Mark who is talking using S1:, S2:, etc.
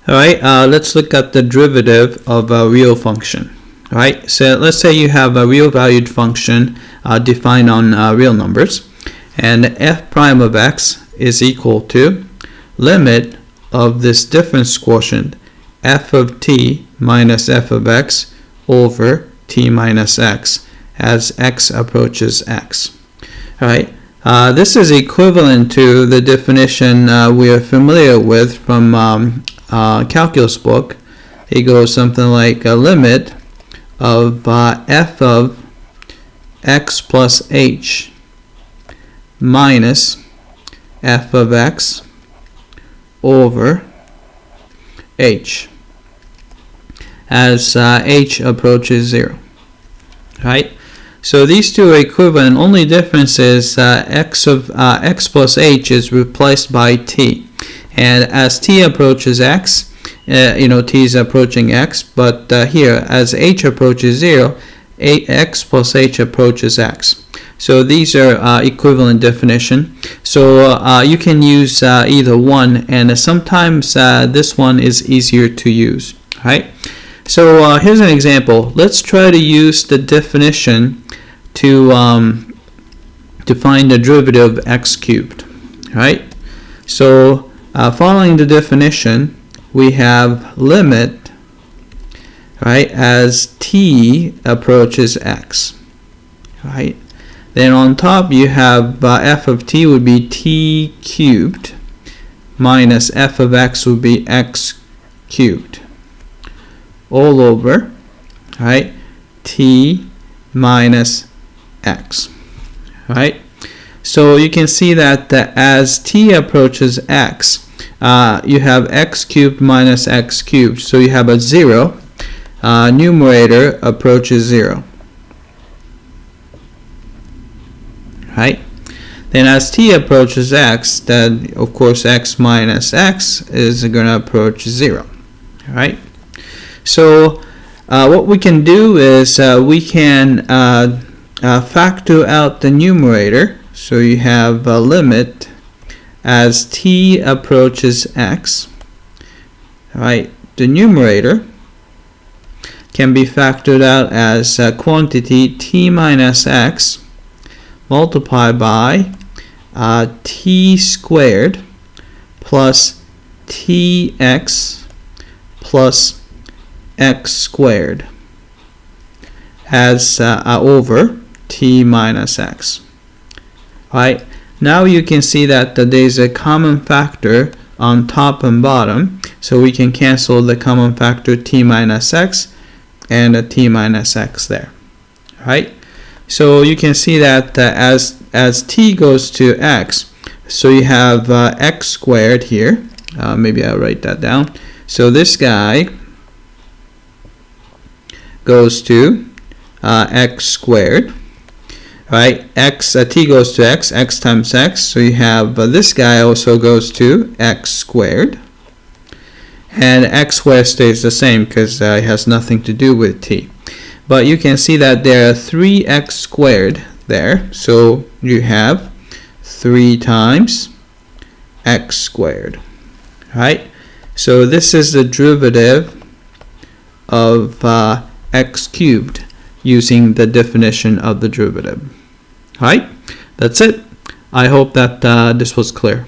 S1: Alright, let's look at the derivative of a real function. Alright, so let's say you have a real valued function defined on real numbers, and f prime of x is equal to limit of this difference quotient f of t minus f of x over t minus x as x approaches x. Alright, this is equivalent to the definition we are familiar with from calculus book. It goes something like a limit of f of x plus h minus f of x over h as h approaches 0. Right? So these two are equivalent. Only difference is x plus h is replaced by t, and as t approaches x, t is approaching x, but here as h approaches 0, x plus h approaches x. So these are equivalent definition. So you can use either one, and sometimes this one is easier to use. Right? So here's an example. Let's try to use the definition to find the derivative of x cubed. Right? So following the definition, we have limit, right, as t approaches x. Right? Then on top you have f of t would be t cubed minus f of x would be x cubed all over, right, t minus x. Right? So you can see that as t approaches x, you have x cubed minus x cubed. So you have a 0. Numerator approaches 0. Right? Then as t approaches x, then of course x minus x is going to approach 0. Right? So what we can do is we can factor out the numerator. So you have a limit as t approaches x. Right? The numerator can be factored out as quantity t minus x multiplied by t squared plus tx plus x squared as over t minus x. Right? Now you can see that there's a common factor on top and bottom, so we can cancel the common factor t minus x and a t minus x there. Right? So you can see that as t goes to x, so you have x squared here. Maybe I'll write that down. So this guy goes to x squared. Right? T goes to x times x. So you have this guy also goes to x squared. And x squared stays the same because it has nothing to do with t. But you can see that there are 3x squared there. So you have 3 times x squared. Right? So this is the derivative of x cubed using the definition of the derivative. Right? That's it. I hope that this was clear.